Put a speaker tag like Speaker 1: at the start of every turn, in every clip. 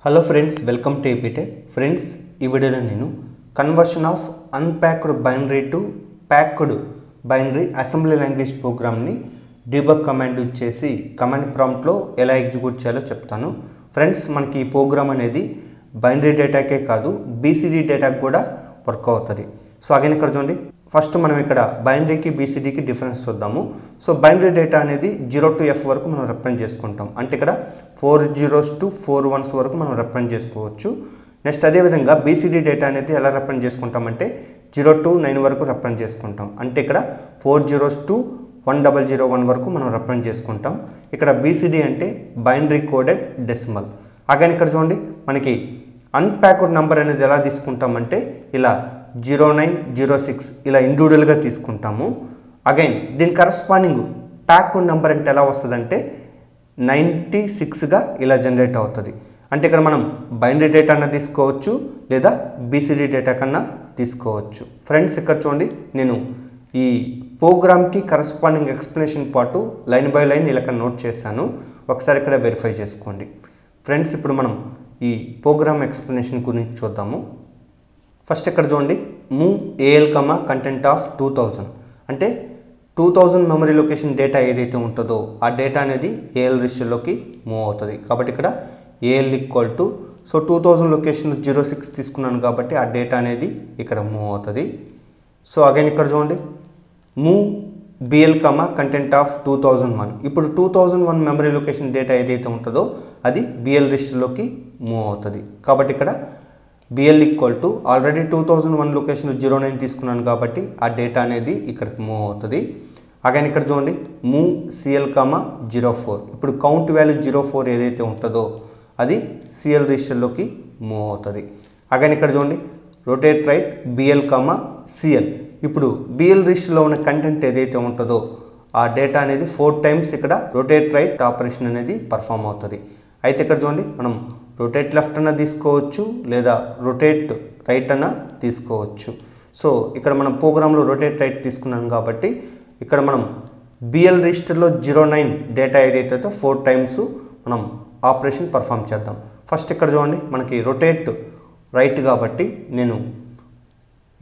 Speaker 1: Hello friends, welcome to APTech. Friends, ఈ వీడియోలో నేను conversion of unpacked binary to packed binary assembly language ప్రోగ్రామ్ని debug command use చేసి command ప్రాంప్ట్లో ఎలా ఎగ్జిక్యూట్ చేయాలో చెప్తాను. ఫ్రెండ్స్, మనకి ఈ ప్రోగ్రామ్ అనేది బైనరీ డేటాకే కాదు బీసీడీ డేటాకి కూడా వర్క్ అవుతుంది. సో అగైన్ ఇక్కడ చూడండి, ఫస్ట్ మనం ఇక్కడ బైనరీకి బీసీడీకి డిఫరెన్స్ చూద్దాము. సో బైనరీ డేటా అనేది 0 to F వరకు మనం రిప్రజెంట్ చేసుకుంటాం. అంటే ఇక్కడ 4 zeros to 4 ones వరకు మనం రిప్రజెంట్ చేసుకోవచ్చు. నెక్స్ట్ అదేవిధంగా బీసీడీ డేటా అనేది ఎలా రిప్రజెంట్ చేసుకుంటామంటే 0 to 9 వరకు రిప్రజెంట్ చేసుకుంటాం. అంటే ఇక్కడ 4 zeros to 1001 వరకు మనం రిప్రజెంట్ చేసుకుంటాం. ఇక్కడ బీసీడీ అంటే బైనరీ కోడెడ్ డెసిమల్. అగైన్ ఇక్కడ చూడండి, మనకి అన్ప్యాక్డ్ నెంబర్ అనేది ఎలా తీసుకుంటామంటే ఇలా 0906 ఇలా ఇండివిజువల్గా తీసుకుంటాము. అగైన్ దీని కరస్పాండింగ్ ప్యాక్డ్ నెంబర్ అంటే ఎలా వస్తుందంటే 96గా ఇలా జనరేట్ అవుతుంది. అంటే ఇక్కడ మనం బైనరీ డేటా అన్నా తీసుకోవచ్చు లేదా బీసీడీ డేటా కన్నా తీసుకోవచ్చు. ఫ్రెండ్స్, ఇక్కడ చూడండి, నేను ఈ ప్రోగ్రామ్కి కరస్పాండింగ్ ఎక్స్ప్లెనేషన్ పాటు లైన్ బై లైన్ ఇలా నోట్ చేశాను. ఒకసారి ఇక్కడ వెరిఫై చేసుకోండి. ఫ్రెండ్స్, ఇప్పుడు మనం ఈ ప్రోగ్రామ్ ఎక్స్ప్లెనేషన్ గురించి చూద్దాము. ఫస్ట్ ఇక్కడ చూడండి, మూవ్ ఏఎల్ కంటెంట్ ఆఫ్ 2000 అంటే 2000 మెమరీ లొకేషన్ డేటా ఏదైతే ఉంటుందో ఆ డేటా అనేది ఏఎల్ రిజిస్టర్లోకి మూవ్ అవుతుంది. కాబట్టి ఇక్కడ ఏఎల్ ఈక్వల్ టు 2000 లొకేషన్ 06 తీసుకున్నాను కాబట్టి ఆ డేటా అనేది ఇక్కడ మూవ్ అవుతుంది. సో అగైన్ ఇక్కడ చూడండి, మూవ్ బిఎల్ కంటెంట్ ఆఫ్ 2001 ఇప్పుడు 2001 మెమరీ లొకేషన్ డేటా ఏదైతే ఉంటుందో అది బిఎల్ రిజిస్టర్లోకి మూవ్ అవుతుంది. కాబట్టి ఇక్కడ BL equal to already 2001 location 09 తీసుకున్నాను కాబట్టి ఆ డేటా అనేది ఇక్కడికి మూవ్ అవుతుంది. అగైన్ ఇక్కడ చూడండి, మూవ్ సిఎల్ 04 ఇప్పుడు కౌంట్ వాల్యూ 04 ఏదైతే ఉంటుందో అది సిఎల్ రిజిస్టర్లోకి మూవ్ అవుతుంది. అగైన్ ఇక్కడ చూడండి, రొటేట్ రైట్ బిఎల్ సిఎల్ ఇప్పుడు బిఎల్ రిజిస్టర్లో ఉన్న కంటెంట్ ఏదైతే ఉంటుందో ఆ డేటా అనేది 4 times ఇక్కడ రొటేట్ రైట్ ఆపరేషన్ అనేది పర్ఫామ్ అవుతుంది. అయితే ఇక్కడ చూడండి, మనం రొటేట్ లెఫ్ట్ అన్న తీసుకోవచ్చు లేదా రొటేట్ రైట్ అన్న తీసుకోవచ్చు. సో ఇక్కడ మనం ప్రోగ్రాంలో రొటేట్ రైట్ తీసుకున్నాం కాబట్టి ఇక్కడ మనం బిఎల్ రిజిస్టర్లో 09 డేటా ఏదైతే 4 times మనం ఆపరేషన్ పర్ఫామ్ చేద్దాం. ఫస్ట్ ఇక్కడ చూడండి, మనకి రొటేట్ రైట్ కాబట్టి నేను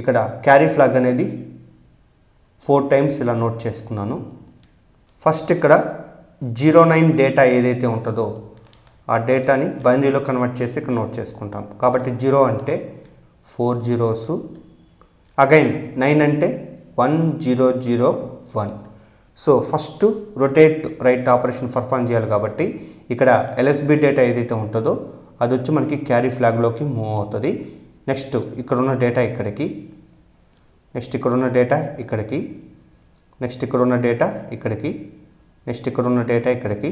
Speaker 1: ఇక్కడ క్యారీ ఫ్లాగ్ అనేది 4 times ఇలా నోట్ చేసుకున్నాను. ఫస్ట్ ఇక్కడ 09 డేటా ఏదైతే ఉంటుందో ఆ డేటాని బైనరీలో కన్వర్ట్ చేసి ఇక్కడ నోట్ చేసుకుంటాం. కాబట్టి 0 అంటే 4 zeros, అగైన్ 9 అంటే 1001. So first rotate right operation perform చేయాలి కాబట్టి ఇక్కడ ఎల్ఎస్బి డేటా ఏదైతే ఉంటుందో అది వచ్చి మనకి క్యారీ ఫ్లాగ్లోకి మూవ్ అవుతుంది. నెక్స్ట్ ఇక్కడ ఉన్న డేటా ఇక్కడికి, నెక్స్ట్ ఇక్కడ ఉన్న డేటా ఇక్కడికి, నెక్స్ట్ ఇక్కడ ఉన్న డేటా ఇక్కడికి, నెక్స్ట్ ఇక్కడ ఉన్న డేటా ఇక్కడికి,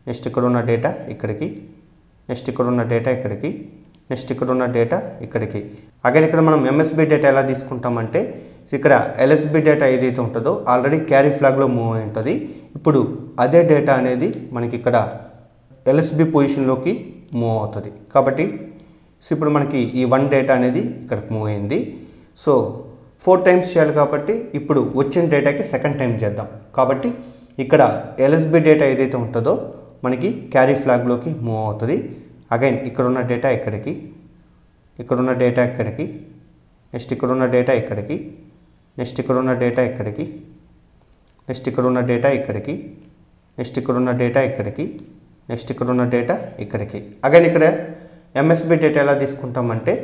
Speaker 1: నెక్స్ట్ ఇక్కడ ఉన్న డేటా ఇక్కడికి, నెక్స్ట్ ఇక్కడ ఉన్న డేటా ఇక్కడికి, నెక్స్ట్ ఇక్కడ ఉన్న డేటా ఇక్కడికి. అగైన్ ఇక్కడ మనం ఎంఎస్బి డేటా ఎలా తీసుకుంటామంటే ఇక్కడ ఎల్ఎస్బి డేటా ఏదైతే ఉంటుందో ఆల్రెడీ క్యారీ ఫ్లాగ్లో మూవ్ అయి ఉంటుంది. ఇప్పుడు అదే డేటా అనేది మనకి ఇక్కడ ఎల్ఎస్బి పొజిషన్లోకి మూవ్ అవుతుంది. కాబట్టి ఇప్పుడు మనకి ఈ 1 డేటా అనేది ఇక్కడికి మూవ్ అయింది. సో 4 times చేయాలి కాబట్టి ఇప్పుడు వచ్చిన డేటాకి సెకండ్ టైం చేద్దాం. కాబట్టి ఇక్కడ ఎల్ఎస్బి డేటా ఏదైతే ఉంటుందో మనకి క్యారీ ఫ్లాగ్లోకి మూవ్ అవుతుంది. అగైన్ ఇక్కడ ఉన్న డేటా ఇక్కడికి, ఇక్కడ ఉన్న డేటా ఇక్కడికి, నెక్స్ట్ ఇక్కడ ఉన్న డేటా ఇక్కడికి, నెక్స్ట్ ఇక్కడ ఉన్న డేటా ఇక్కడికి, నెక్స్ట్ ఇక్కడ ఉన్న డేటా ఇక్కడికి, నెక్స్ట్ ఇక్కడ ఉన్న డేటా ఇక్కడికి, నెక్స్ట్ ఇక్కడ ఉన్న డేటా ఇక్కడికి. అగైన్ ఇక్కడ ఎంఎస్బి డేటా ఎలా తీసుకుంటామంటే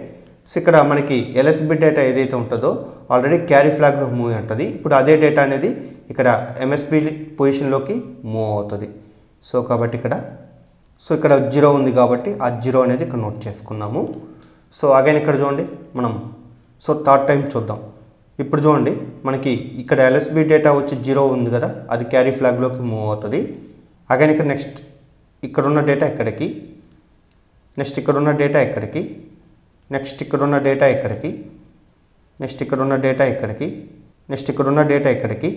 Speaker 1: ఇక్కడ మనకి ఎల్ఎస్బి డేటా ఏదైతే ఉంటుందో ఆల్రెడీ క్యారీ ఫ్లాగ్లో మూవ్ ఉంటుంది. ఇప్పుడు అదే డేటా అనేది ఇక్కడ ఎంఎస్బి పొజిషన్లోకి మూవ్ అవుతుంది. సో కాబట్టి ఇక్కడ 0 ఉంది కాబట్టి ఆ 0 అనేది ఇక్కడ నోట్ చేసుకున్నాము. సో అగైన్ ఇక్కడ చూడండి, మనం థర్డ్ టైం చూద్దాం. ఇప్పుడు చూడండి, మనకి ఇక్కడ ఎల్ఎస్బి డేటా వచ్చి 0 ఉంది కదా, అది క్యారీ ఫ్లాగ్లోకి మూవ్ అవుతుంది. అగైన్ ఇక్కడ నెక్స్ట్ ఇక్కడ ఉన్న డేటా ఇక్కడికి, నెక్స్ట్ ఇక్కడ ఉన్న డేటా ఇక్కడికి, నెక్స్ట్ ఇక్కడ ఉన్న డేటా ఇక్కడికి, నెక్స్ట్ ఇక్కడ ఉన్న డేటా ఇక్కడికి, నెక్స్ట్ ఇక్కడ ఉన్న డేటా ఇక్కడికి,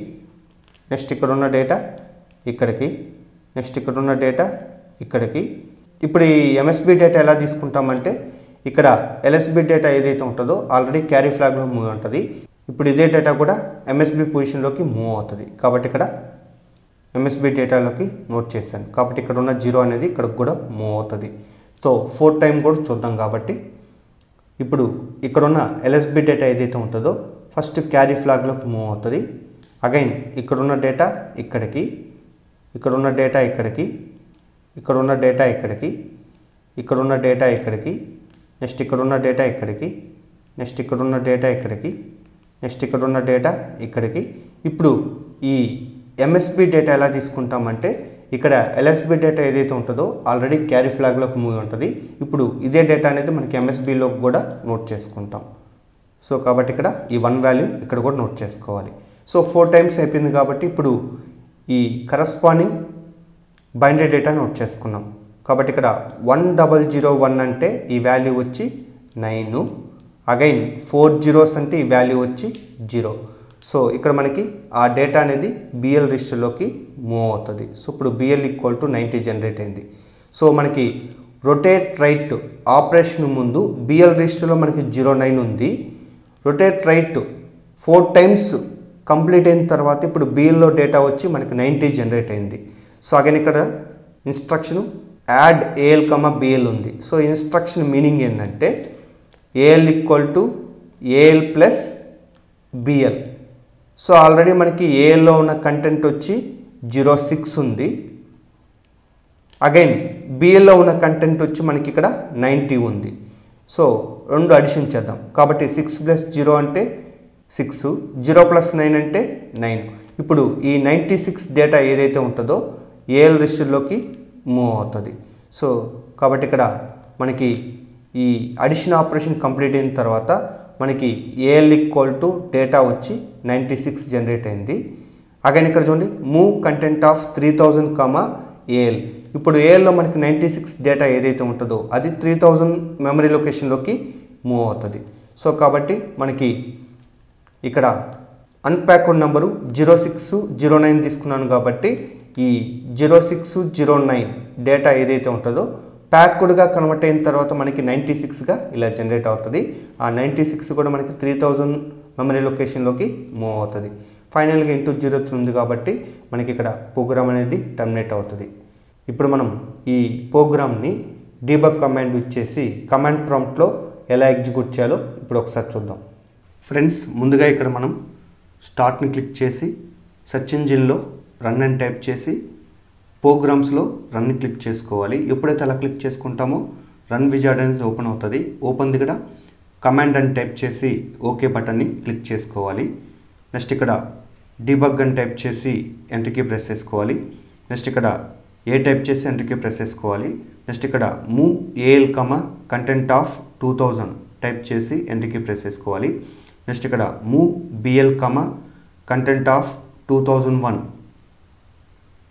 Speaker 1: నెక్స్ట్ ఇక్కడ ఉన్న డేటా ఇక్కడికి, నెక్స్ట్ ఇక్కడ ఉన్న డేటా ఇక్కడికి. ఇప్పుడు ఈ ఎంఎస్బి డేటా ఎలా తీసుకుంటామంటే ఇక్కడ ఎల్ఎస్బి డేటా ఏదైతే ఉంటుందో ఆల్రెడీ క్యారీ ఫ్లాగ్లో మూవ్ ఉంటుంది. ఇప్పుడు ఇదే డేటా కూడా ఎంఎస్బి పొజిషన్లోకి మూవ్ అవుతుంది. కాబట్టి ఇక్కడ ఎంఎస్బి డేటాలోకి నోట్ చేశాను. కాబట్టి ఇక్కడ ఉన్న 0 అనేది ఇక్కడికి కూడా మూవ్ అవుతుంది. సో 4 టైం కూడా చూద్దాం. కాబట్టి ఇప్పుడు ఇక్కడున్న ఎల్ఎస్బి డేటా ఏదైతే ఉంటుందో ఫస్ట్ క్యారీ ఫ్లాగ్లోకి మూవ్ అవుతుంది. అగైన్ ఇక్కడున్న డేటా ఇక్కడికి, ఇక్కడున్న డేటా ఇక్కడికి, ఇక్కడున్న డేటా ఇక్కడికి, ఇక్కడున్న డేటా ఇక్కడికి, నెక్స్ట్ ఇక్కడున్న డేటా ఇక్కడికి, నెక్స్ట్ ఇక్కడున్న డేటా ఇక్కడికి, నెక్స్ట్ ఇక్కడున్న డేటా ఇక్కడికి. ఇప్పుడు ఈ ఎంఎస్బి డేటా ఎలా తీసుకుంటామంటే ఇక్కడ ఎల్ఎస్బి డేటా ఏదైతే ఉంటుందో ఆల్రెడీ క్యారీ ఫ్లాగ్లోకి మూవ్ ఉంటుంది. ఇప్పుడు ఇదే డేటా అనేది మనకి ఎంఎస్బిలోకి కూడా నోట్ చేసుకుంటాం. సో కాబట్టి ఇక్కడ ఈ 1 వాల్యూ ఇక్కడ కూడా నోట్ చేసుకోవాలి. సో 4 టైమ్స్ అయిపోయింది కాబట్టి ఇప్పుడు ఈ కరస్పాండింగ్ బైనరీ డేటా నోట్ చేసుకున్నాం. కాబట్టి ఇక్కడ 1001 అంటే ఈ వాల్యూ వచ్చి 9, అగైన్ 4 zeros అంటే ఈ వాల్యూ వచ్చి 0. సో ఇక్కడ మనకి ఆ డేటా అనేది బిఎల్ రిజిస్టర్లోకి మూవ్ అవుతుంది. సో ఇప్పుడు బిఎల్ ఈక్వల్ టు 90 జనరేట్ అయింది. సో మనకి రొటేట్ రైట్ ఆపరేషన్ ముందు బిఎల్ రిజిస్టర్లో మనకి 09 ఉంది. రొటేట్ రైట్ 4 టైమ్స్ కంప్లీట్ అయిన తర్వాత ఇప్పుడు బిఎల్లో డేటా వచ్చి మనకి 90 జనరేట్ అయింది. సో అగైన్ ఇక్కడ ఇన్స్ట్రక్షన్ యాడ్ ఏఎల్ బిఎల్ ఉంది. సో ఇన్స్ట్రక్షన్ మీనింగ్ ఏంటంటే AL equal to AL plus BL. So already మనకి ఏఎల్లో ఉన్న కంటెంట్ వచ్చి 06 ఉంది. అగైన్ బిఎల్లో ఉన్న కంటెంట్ వచ్చి మనకి ఇక్కడ 90 ఉంది. సో 2 అడిషన్ చేద్దాం. కాబట్టి 6 + 0 అంటే 6, 0 + 9 అంటే 9. ఇప్పుడు ఈ 96 డేటా ఏదైతే ఉంటుందో ఏఎల్ రిజిస్టర్లోకి మూవ్ అవుతుంది. సో కాబట్టి ఇక్కడ మనకి ఈ అడిషన్ ఆపరేషన్ కంప్లీట్ అయిన తర్వాత మనకి ఏఎల్ ఈక్వల్ టు డేటా వచ్చి 96 జనరేట్ అయింది. అగైన్ ఇక్కడ చూడండి మూవ్ కంటెంట్ ఆఫ్ 3000 ఏఎల్. ఇప్పుడు ఏఎల్లో మనకి 96 డేటా ఏదైతే ఉంటుందో అది 3000 మెమరీ లొకేషన్లోకి మూవ్ అవుతుంది. సో కాబట్టి మనకి ఇక్కడ అన్ప్యాక్డ్ నెంబరు 0609 తీసుకున్నాను కాబట్టి ఈ 0609 డేటా ఏదైతే ఉంటుందో ప్యాక్డ్గా కన్వర్ట్ అయిన తర్వాత మనకి 96గా ఇలా జనరేట్ అవుతుంది. ఆ 96 కూడా మనకి 3000 మెమరీ లొకేషన్లోకి మూవ్ అవుతుంది. ఫైనల్గా ఇంటూ 0 ఉంది కాబట్టి మనకి ఇక్కడ ప్రోగ్రామ్ అనేది టర్మినేట్ అవుతుంది. ఇప్పుడు మనం ఈ ప్రోగ్రామ్ని డీబగ్ కమాండ్ ఇచ్చేసి కమాండ్ ప్రాంప్ట్లో ఎలా ఎగ్జిక్యూట్ చేయాలో ఇప్పుడు ఒకసారి చూద్దాం. ఫ్రెండ్స్ ముందుగా ఇక్కడ మనం స్టార్ట్ని క్లిక్ చేసి సెర్చ్ ఇంజిన్లో రన్ అని టైప్ చేసి ప్రోగ్రామ్స్లో రన్ని క్లిక్ చేసుకోవాలి. ఎప్పుడైతే అలా క్లిక్ చేసుకుంటామో రన్ విజార్డ్ అనేది ఓపెన్ అవుతుంది. ఓపెన్ దగ్గర కమాండ్ అని టైప్ చేసి ఓకే బటన్ని క్లిక్ చేసుకోవాలి. నెక్స్ట్ ఇక్కడ డీబగ్ అని టైప్ చేసి ఎంటర్ కీ ప్రెస్ చేసుకోవాలి. నెక్స్ట్ ఇక్కడ ఏ టైప్ చేసి ఎంటర్ కీ ప్రెస్ చేసుకోవాలి. నెక్స్ట్ ఇక్కడ move AL content of 2000 type చేసి ఎంటర్ కీ ప్రెస్ చేసుకోవాలి. నెక్స్ట్ ఇక్కడ move BL content of 2001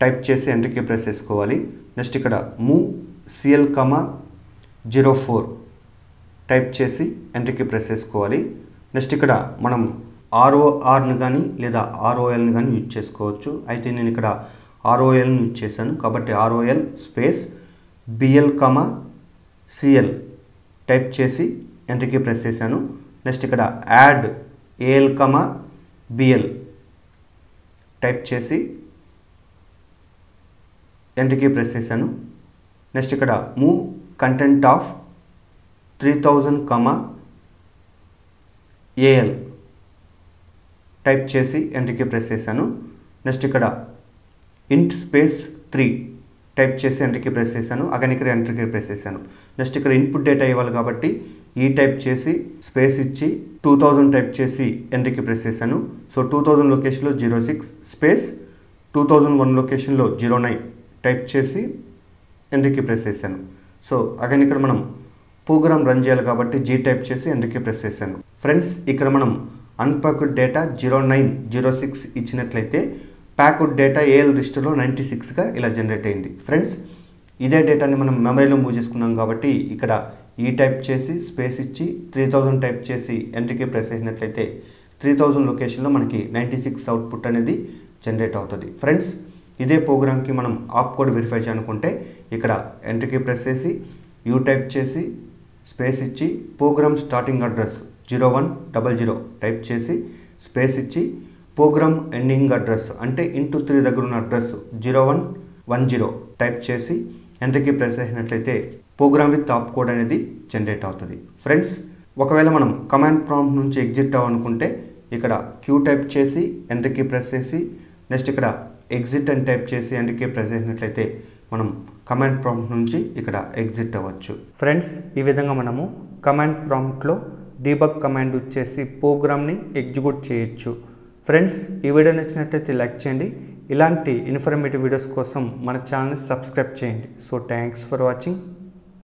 Speaker 1: type చేసి ఎంటర్ కీ ప్రెస్ చేసుకోవాలి. నెక్స్ట్ ఇక్కడ మూవ్ సిఎల్ 04 టైప్ చేసి ఎంటర్ కీ ప్రెస్ చేసుకోవాలి. నెక్స్ట్ ఇక్కడ మనం ఆర్ఓఆర్ని కానీ లేదా ఆర్ఓఎల్ని కానీ యూజ్ చేసుకోవచ్చు. అయితే నేను ఇక్కడ ఆర్ఓఎల్ని యూజ్ చేశాను కాబట్టి ROL space BL CL type చేసి ఎంటర్ కీ ప్రెస్ చేశాను. నెక్స్ట్ ఇక్కడ యాడ్ ఏఎల్ బిఎల్ టైప్ చేసి ఎంటర్ కీ ప్రెస్ చేశాను. నెక్స్ట్ ఇక్కడ move content of 3000 AL type చేసి ఎంటర్ కీ ప్రెస్ చేశాను. నెక్స్ట్ ఇక్కడ ఇంట్ స్పేస్ 3 టైప్ చేసి ఎంటర్ కీ ప్రెస్ చేశాను. అగైన్ ఇక్కడ ఎంటర్ కీ ప్రెస్ చేశాను. నెక్స్ట్ ఇక్కడ ఇన్పుట్ డేటా ఇవ్వాలి కాబట్టి ఈ టైప్ చేసి స్పేస్ ఇచ్చి 2000 టైప్ చేసి ఎంటర్ కీ ప్రెస్ చేశాను. సో 2000 లొకేషన్లో 06 స్పేస్ 2001 లొకేషన్లో 09 టైప్ చేసి ఎంటర్ కీ ప్రెస్ చేశాను. సో అగైన్ ఇక్కడ మనం ప్రోగ్రామ్ రన్ చేయాలి కాబట్టి జీ టైప్ చేసి ఎంటర్ కీ ప్రెస్ చేశాను. ఫ్రెండ్స్ ఇక్కడ మనం అన్ప్యాక్డ్ డేటా 0906 ఇచ్చినట్లయితే ప్యాక్డ్ డేటా ఏఎల్ రిజిస్టర్లో 96గా ఇలా జనరేట్ అయింది. ఫ్రెండ్స్ ఇదే డేటాని మనం మెమరీలో మూవ్ చేసుకున్నాం కాబట్టి ఇక్కడ ఈ టైప్ చేసి స్పేస్ ఇచ్చి 3000 టైప్ చేసి ఎంటర్ కీ ప్రెస్ చేసినట్లయితే 3000 లొకేషన్లో మనకి 96 అవుట్పుట్ అనేది జనరేట్ అవుతుంది. ఫ్రెండ్స్ ఇదే ప్రోగ్రామ్కి మనం ఆప్ కోడ్ వెరిఫై చేయాలనుకుంటే ఇక్కడ ఎంటర్ కీ ప్రెస్ చేసి యూ టైప్ చేసి స్పేస్ ఇచ్చి ప్రోగ్రామ్ స్టార్టింగ్ అడ్రస్ 0100 టైప్ చేసి స్పేస్ ఇచ్చి ప్రోగ్రామ్ ఎండింగ్ అడ్రస్ అంటే ఇంటూ 3 దగ్గర ఉన్న అడ్రస్ 0110 టైప్ చేసి ఎంటర్ కీ ప్రెస్ చేసినట్లయితే ప్రోగ్రామ్ విత్ ఆప్ కోడ్ అనేది జనరేట్ అవుతుంది. ఫ్రెండ్స్, ఒకవేళ మనం కమాండ్ ప్రాంప్ట్ నుంచి ఎగ్జిట్ అవ్వాలనుకుంటే ఇక్కడ క్యూ టైప్ చేసి ఎంటర్ కీ ప్రెస్ చేసి నెక్స్ట్ ఇక్కడ ఎగ్జిట్ అని టైప్ చేసి ఎంటర్ కీ ప్రెస్ చేసినట్లయితే మనం కమాండ్ ప్రాంప్ట్ నుంచి ఇక్కడ ఎగ్జిట్ అవ్వచ్చు. ఫ్రెండ్స్, ఈ విధంగా మనము కమాండ్ ప్రాంప్ట్లో డీబగ్ కమాండ్ వచ్చేసి ప్రోగ్రామ్ని ఎగ్జిక్యూట్ చేయొచ్చు. ఫ్రెండ్స్, ఈ వీడియో నచ్చినట్లయితే లైక్ చేయండి. ఇలాంటి ఇన్ఫర్మేటివ్ వీడియోస్ కోసం మన ఛానల్ని సబ్స్క్రైబ్ చేయండి. So thanks for watching.